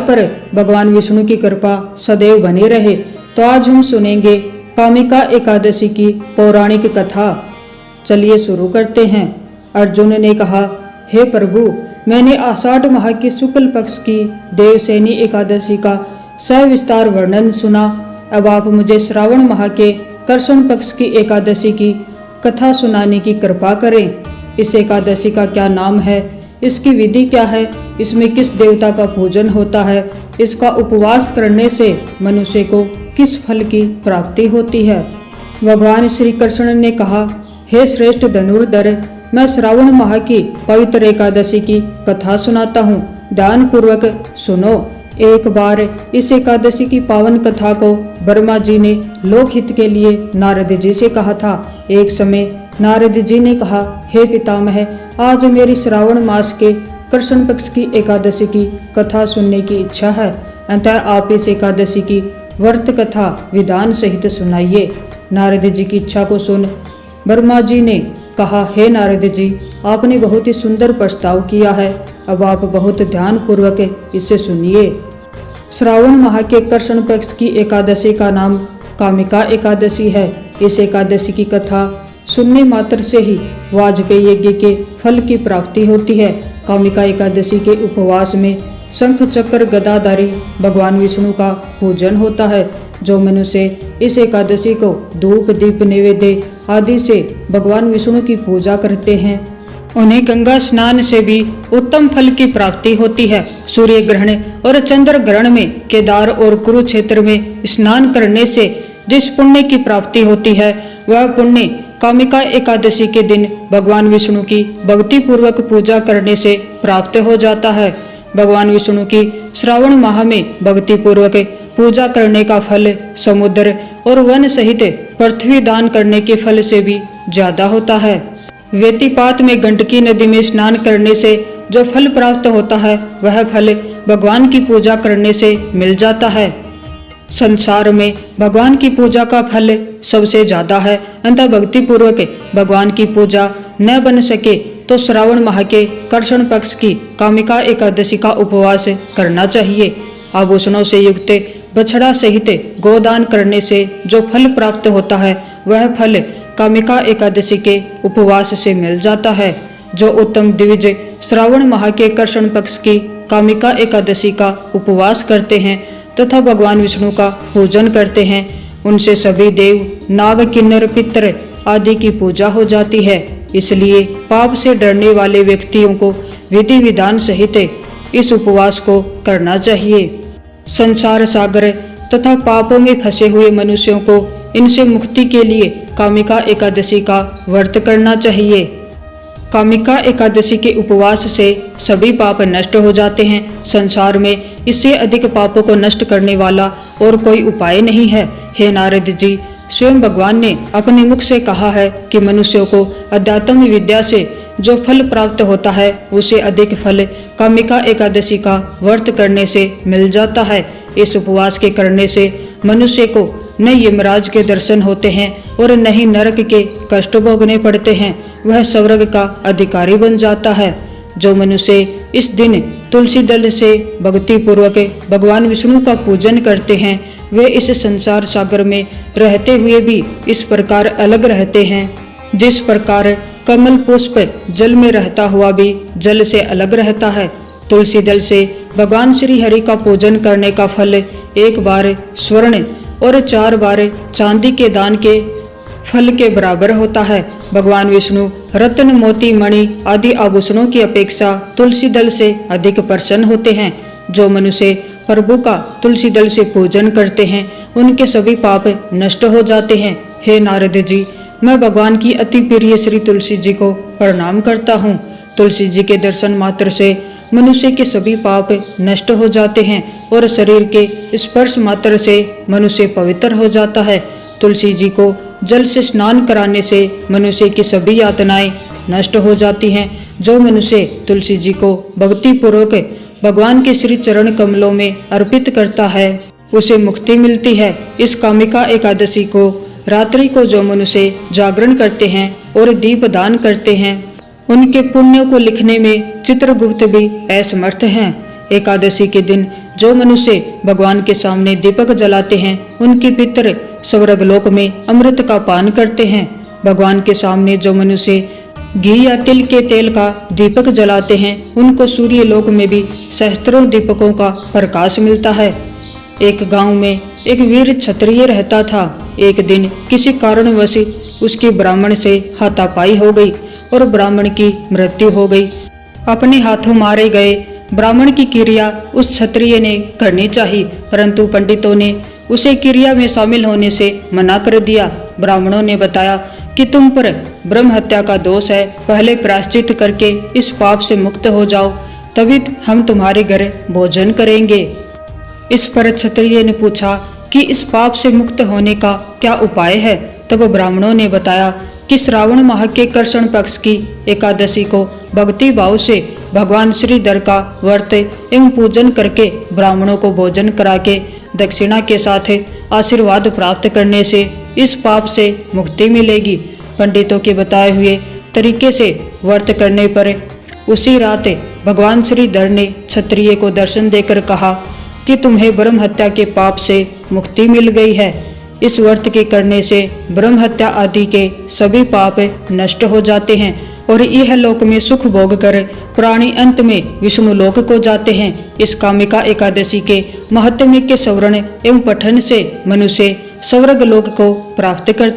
पर भगवान विष्णु की कृपा सदैव बनी रहे। तो आज हम सुनेंगे कामिका एकादशी की पौराणिक कथा। चलिए शुरू करते हैं। अर्जुन ने कहा, हे प्रभु, मैंने आषाढ़ माह की शुक्ल पक्ष की देवसेनी एकादशी का सविस्तार वर्णन सुना। अब आप मुझे श्रावण माह के कृष्ण पक्ष की एकादशी की कथा सुनाने की कृपा करें। इस एकादशी का क्या नाम है, इसकी विधि क्या है, इसमें किस देवता का पूजन होता है, इसका उपवास करने से मनुष्य को किस फल की प्राप्ति होती है। भगवान श्री कृष्ण ने कहा, हे श्रेष्ठ धनुर्धर, मैं श्रावण माह की पवित्र एकादशी की कथा सुनाता हूँ, ध्यान पूर्वक सुनो। एक बार इस एकादशी की पावन कथा को ब्रह्मा जी ने लोकहित के लिए नारद जी से कहा था। एक समय नारद जी ने कहा, हे पितामह, आज मेरी श्रावण मास के कृष्ण पक्ष की एकादशी की कथा सुनने की इच्छा है, अतः आप इस एकादशी की व्रत कथा विधान सहित सुनाइए। नारद जी की इच्छा को सुन ब्रह्मा जी ने कहा, हे नारद जी, आपने बहुत ही सुंदर प्रस्ताव किया है, अब आप बहुत ध्यान पूर्वक इसे सुनिए। श्रावण माह के कृष्ण पक्ष की एकादशी का नाम कामिका एकादशी है। इस एकादशी की कथा सुनने मात्र से ही वाजपेयी यज्ञ के फल की प्राप्ति होती है। कामिका एकादशी के उपवास में शंख चक्र गदाधारी भगवान विष्णु का पूजन होता है। जो मनुष्य इस एकादशी को धूप दीप नैवेद्य आदि से भगवान विष्णु की पूजा करते हैं, उन्हें गंगा स्नान से भी उत्तम फल की प्राप्ति होती है। सूर्य ग्रहण और चंद्र ग्रहण में केदार और कुरुक्षेत्र में स्नान करने से जिस पुण्य की प्राप्ति होती है, वह पुण्य कामिका एकादशी के दिन भगवान विष्णु की भक्ति पूर्वक पूजा करने से प्राप्त हो जाता है। भगवान विष्णु की श्रावण माह में भक्ति पूर्वक पूजा करने का फल समुद्र और वन सहित पृथ्वी दान करने के फल से भी ज्यादा होता है। व्यतिपात में गंडकी नदी में स्नान करने से जो फल प्राप्त होता है, वह फल भगवान की पूजा करने से मिल जाता है। संसार में भगवान की पूजा का फल सबसे ज्यादा है, अतः भक्ति पूर्वक भगवान की पूजा न बन सके तो श्रावण माह के कृष्ण पक्ष की कामिका एकादशी का उपवास करना चाहिए। आभूषणों से युक्त बछड़ा सहित गोदान करने से जो फल प्राप्त होता है, वह फल कामिका एकादशी के उपवास से मिल जाता है। जो उत्तम द्विज श्रावण माह के कृष्ण पक्ष की कामिका एकादशी का उपवास करते हैं तथा भगवान विष्णु का पूजन करते हैं, उनसे सभी देव, नाग, किन्नर, पितर आदि की पूजा हो जाती है। इसलिए पाप से डरने वाले व्यक्तियों को विधि विधान सहित इस उपवास को करना चाहिए। संसार सागर तथा पापों में फंसे हुए मनुष्यों को इनसे मुक्ति के लिए कामिका एकादशी का व्रत करना चाहिए। कामिका एकादशी के उपवास से सभी पाप नष्ट हो जाते हैं। संसार में इससे अधिक पापों को नष्ट करने वाला और कोई उपाय नहीं है। हे नारद जी, स्वयं भगवान ने अपने मुख से कहा है कि मनुष्यों को अध्यात्म विद्या से जो फल प्राप्त होता है, उसे अधिक फल कामिका एकादशी का व्रत करने से मिल जाता है। इस उपवास के करने से मनुष्य को न यमराज के दर्शन होते हैं और न ही नरक के कष्ट भोगने पड़ते हैं, वह स्वर्ग का अधिकारी बन जाता है। जो मनुष्य इस दिन तुलसी दल से भक्ति पूर्वक भगवान विष्णु का पूजन करते हैं, वे इस संसार सागर में रहते हुए भी इस प्रकार अलग रहते हैं, जिस प्रकार कमल पुष्प जल में रहता हुआ भी जल से अलग रहता है। तुलसी दल से भगवान श्री हरि का पूजन करने का फल एक बार स्वर्ण और 4 बार चांदी के दान के फल के बराबर होता है। भगवान विष्णु रत्न, मोती, मणि आदि आभूषणों की अपेक्षा तुलसी दल से अधिक प्रसन्न होते हैं। जो मनुष्य प्रभु का तुलसी दल से पूजन करते हैं, उनके सभी पाप नष्ट हो जाते हैं। हे नारद जी, मैं भगवान की अति प्रिय श्री तुलसी जी को प्रणाम करता हूँ। तुलसी जी के दर्शन मात्र से मनुष्य के सभी पाप नष्ट हो जाते हैं और शरीर के स्पर्श मात्र से मनुष्य पवित्र हो जाता है। तुलसी जी को जल से स्नान कराने से मनुष्य की सभी यातनाएं नष्ट हो जाती हैं। जो मनुष्य तुलसी जी को भक्ति पूर्वक भगवान के श्री चरण कमलों में अर्पित करता है, उसे मुक्ति मिलती है। इस कामिका एकादशी को रात्रि को जो मनुष्य जागरण करते हैं और दीप दान करते हैं, उनके पुण्यों को लिखने में चित्रगुप्त भी असमर्थ हैं। एकादशी के दिन जो मनुष्य भगवान के सामने दीपक जलाते हैं उनके पितर स्वर्गलोक में अमृत का पान करते हैं। भगवान के सामने जो मनुष्य घी या तिल के तेल का दीपक जलाते हैं उनको सूर्य लोक में भी सहस्त्रों दीपकों का प्रकाश मिलता है। एक गांव में एक वीर क्षत्रिय रहता था। एक दिन किसी कारणवश उसकी ब्राह्मण से हाथापाई हो गई और ब्राह्मण की मृत्यु हो गई। अपने हाथों मारे गए ब्राह्मण की क्रिया उस क्षत्रिय ने करनी चाहिए, परंतु पंडितों ने उसे क्रिया में शामिल होने से मना कर दिया। ब्राह्मणों ने बताया कि तुम पर ब्रह्म हत्या का दोष है, पहले प्रायश्चित करके इस पाप से मुक्त हो जाओ, तभी हम तुम्हारे घर भोजन करेंगे। इस पर क्षत्रिय ने पूछा कि इस पाप से मुक्त होने का क्या उपाय है। तब ब्राह्मणों ने बताया कि श्रावण माह के कृष्ण पक्ष की एकादशी को भक्ति भाव से भगवान श्रीधर का व्रत एवं पूजन करके ब्राह्मणों को भोजन करा के दक्षिणा के साथ आशीर्वाद प्राप्त करने से इस पाप से मुक्ति मिलेगी। पंडितों के बताए हुए तरीके से व्रत करने पर उसी रात भगवान श्रीधर ने क्षत्रिय को दर्शन देकर कहा कि तुम्हें ब्रह्म हत्या के पाप से मुक्ति मिल गई है। इस व्रत के करने से ब्रह्म हत्या आदि के सभी पाप नष्ट हो जाते हैं और यह लोक में सुख भोग कर प्राणी अंत में विष्णु लोक को जाते हैं। इस कामिका एकादशी के महात्म्य के स्मरण एवं पठन से मनुष्य स्वर्ग लोक को प्राप्त करते